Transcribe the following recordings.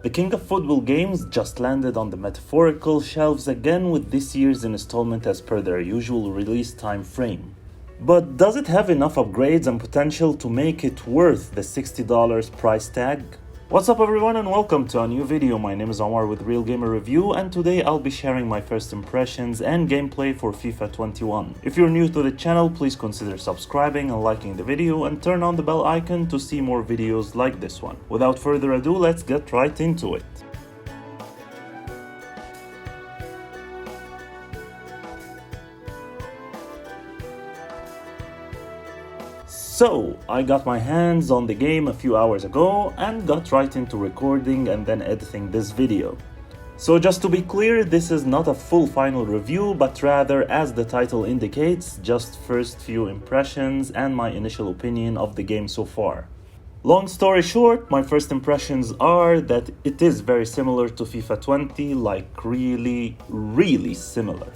The king of football games just landed on the metaphorical shelves again with this year's installment as per their usual release time frame. But does it have enough upgrades and potential to make it worth the $60 price tag? What's up everyone and welcome to a new video. My name is Omar with Real Gamer Review, and today I'll be sharing my first impressions and gameplay for FIFA 21. If you're new to the channel, please consider subscribing and liking the video and turn on the bell icon to see more videos like this one. Without further ado, let's get right into it. So, I got my hands on the game a few hours ago and got right into recording and then editing this video. So just to be clear, this is not a full final review, but rather, as the title indicates, just first few impressions and my initial opinion of the game so far. Long story short, my first impressions are that it is very similar to FIFA 20, like really similar.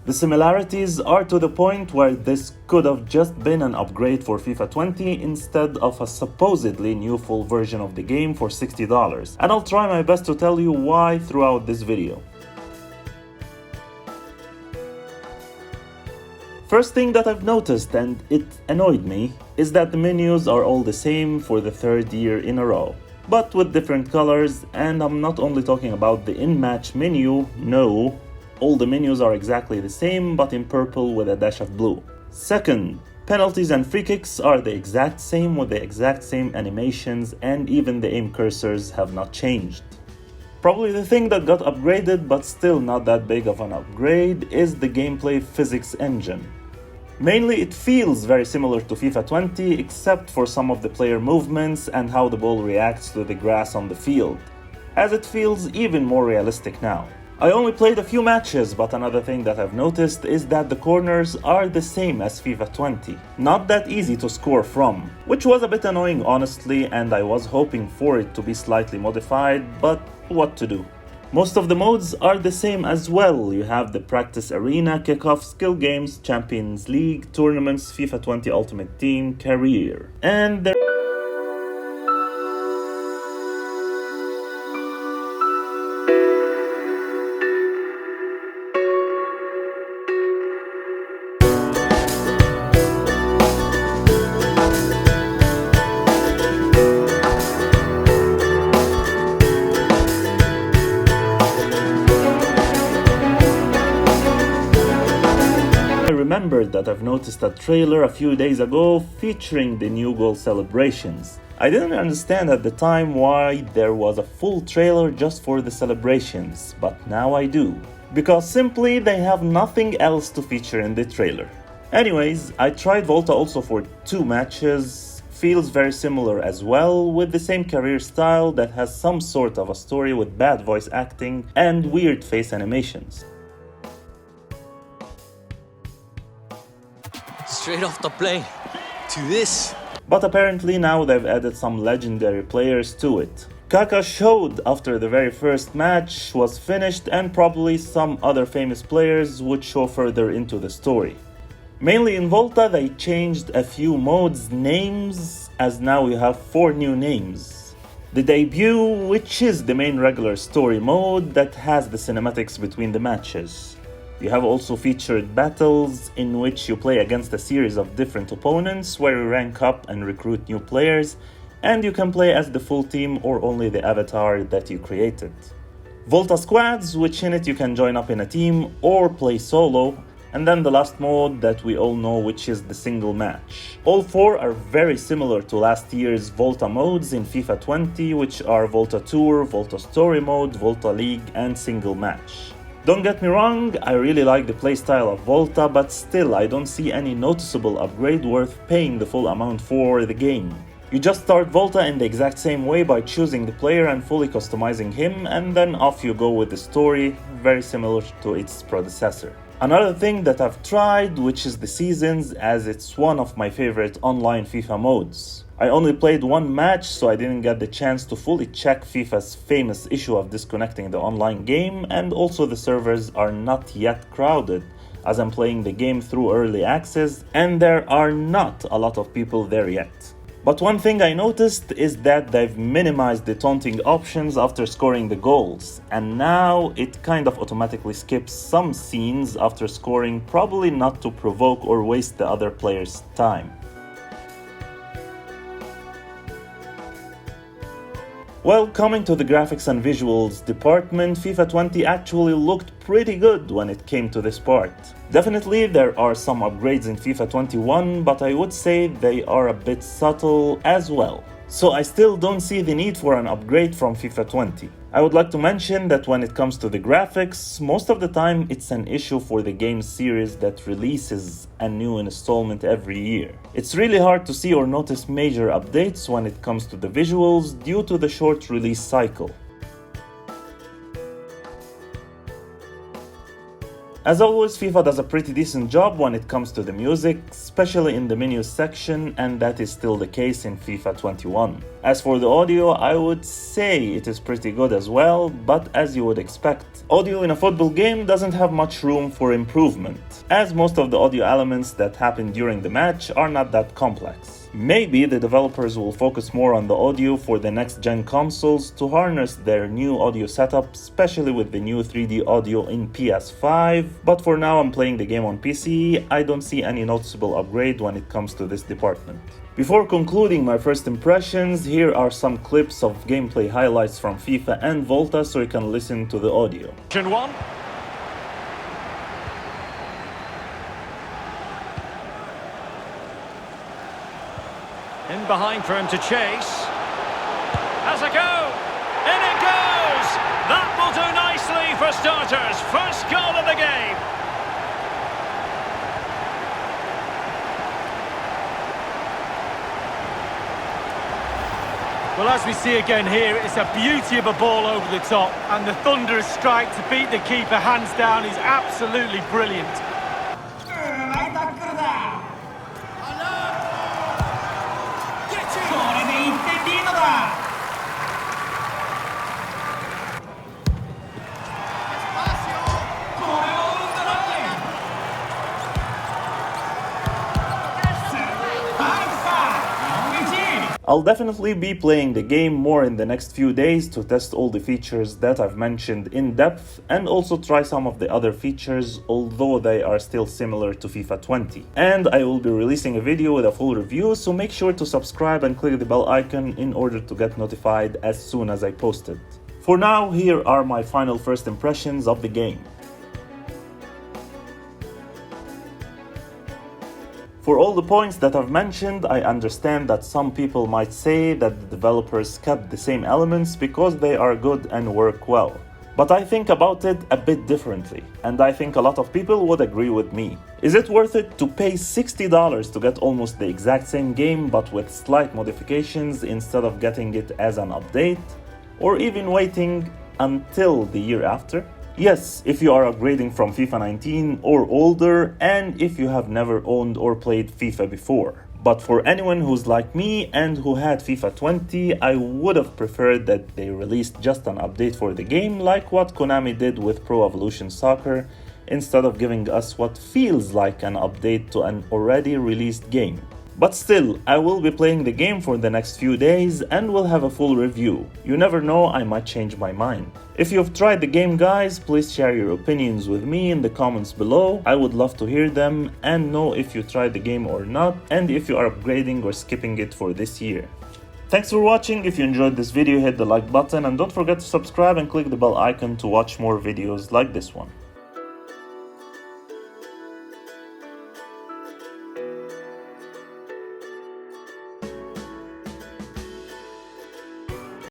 The similarities are to the point where this could have just been an upgrade for FIFA 20 instead of a supposedly new full version of the game for $60, and I'll try my best to tell you why throughout this video. First thing that I've noticed, and it annoyed me, is that the menus are all the same for the third year in a row, but with different colors, and I'm not only talking about the in-match menu, no. All the menus are exactly the same, but in purple with a dash of blue. Second, penalties and free kicks are the exact same with the exact same animations, and even the aim cursors have not changed. Probably the thing that got upgraded, but still not that big of an upgrade, is the gameplay physics engine. Mainly it feels very similar to FIFA 20, except for some of the player movements and how the ball reacts to the grass on the field, as it feels even more realistic now. I only played a few matches, but another thing that I've noticed is that the corners are the same as FIFA 20. Not that easy to score from, which was a bit annoying honestly, and I was hoping for it to be slightly modified, but what to do. Most of the modes are the same as well. You have the practice arena, kickoff, skill games, Champions League, tournaments, FIFA 20 Ultimate Team, career. And there I remembered that I've noticed a trailer a few days ago featuring the new goal celebrations. I didn't understand at the time why there was a full trailer just for the celebrations, but now I do. Because simply they have nothing else to feature in the trailer. Anyways, I tried Volta also for 2 matches. Feels very similar as well, with the same career style that has some sort of a story with bad voice acting and weird face animations. Straight off the plane to this. But apparently now they've added some legendary players to it. Kaka showed after the very first match was finished, and probably some other famous players would show further into the story. Mainly in Volta they changed a few modes' names, as now we have 4 new names. The debut, which is the main regular story mode that has the cinematics between the matches. You have also featured battles in which you play against a series of different opponents where you rank up and recruit new players, and you can play as the full team or only the avatar that you created. Volta Squads, which in it you can join up in a team or play solo, and then the last mode that we all know, which is the single match. All 4 are very similar to last year's Volta modes in FIFA 20, which are Volta Tour, Volta Story Mode, Volta League, and Single Match. Don't get me wrong, I really like the playstyle of Volta, but still I don't see any noticeable upgrade worth paying the full amount for the game. You just start Volta in the exact same way by choosing the player and fully customizing him, and then off you go with the story, very similar to its predecessor. Another thing that I've tried, which is the seasons, as it's one of my favorite online FIFA modes. I only played 1 match, so I didn't get the chance to fully check FIFA's famous issue of disconnecting the online game, and also the servers are not yet crowded, as I'm playing the game through early access and there are not a lot of people there yet. But one thing I noticed is that they've minimized the taunting options after scoring the goals, and now it kind of automatically skips some scenes after scoring, probably not to provoke or waste the other player's time. Well, coming to the graphics and visuals department, FIFA 20 actually looked pretty good when it came to this part. Definitely there are some upgrades in FIFA 21, but I would say they are a bit subtle as well. So I still don't see the need for an upgrade from FIFA 20. I would like to mention that when it comes to the graphics, most of the time it's an issue for the game series that releases a new installment every year. It's really hard to see or notice major updates when it comes to the visuals due to the short release cycle. As always, FIFA does a pretty decent job when it comes to the music, especially in the menus section, and that is still the case in FIFA 21. As for the audio, I would say it is pretty good as well, but as you would expect, audio in a football game doesn't have much room for improvement, as most of the audio elements that happen during the match are not that complex. Maybe the developers will focus more on the audio for the next-gen consoles to harness their new audio setup, especially with the new 3D audio in PS5, but for now I'm playing the game on PC. I don't see any noticeable upgrade when it comes to this department. Before concluding my first impressions, here are some clips of gameplay highlights from FIFA and Volta so you can listen to the audio. One. In behind for him to chase. Has a go. In it goes. That will do nicely for starters. First goal of the game. Well, as we see again here, it's a beauty of a ball over the top, and the thunderous strike to beat the keeper hands down is absolutely brilliant. I'll definitely be playing the game more in the next few days to test all the features that I've mentioned in depth and also try some of the other features, although they are still similar to FIFA 20. And I will be releasing a video with a full review, so make sure to subscribe and click the bell icon in order to get notified as soon as I post it. For now, here are my final first impressions of the game. For all the points that I've mentioned, I understand that some people might say that the developers kept the same elements because they are good and work well. But I think about it a bit differently, and I think a lot of people would agree with me. Is it worth it to pay $60 to get almost the exact same game but with slight modifications instead of getting it as an update? Or even waiting until the year after? Yes, if you are upgrading from FIFA 19 or older, and if you have never owned or played FIFA before. But for anyone who's like me and who had FIFA 20, I would have preferred that they released just an update for the game like what Konami did with Pro Evolution Soccer, instead of giving us what feels like an update to an already released game. But still, I will be playing the game for the next few days and will have a full review. You never know, I might change my mind. If you've tried the game, guys, please share your opinions with me in the comments below. I would love to hear them and know if you tried the game or not, and if you are upgrading or skipping it for this year. Thanks for watching. If you enjoyed this video, hit the like button and don't forget to subscribe and click the bell icon to watch more videos like this one.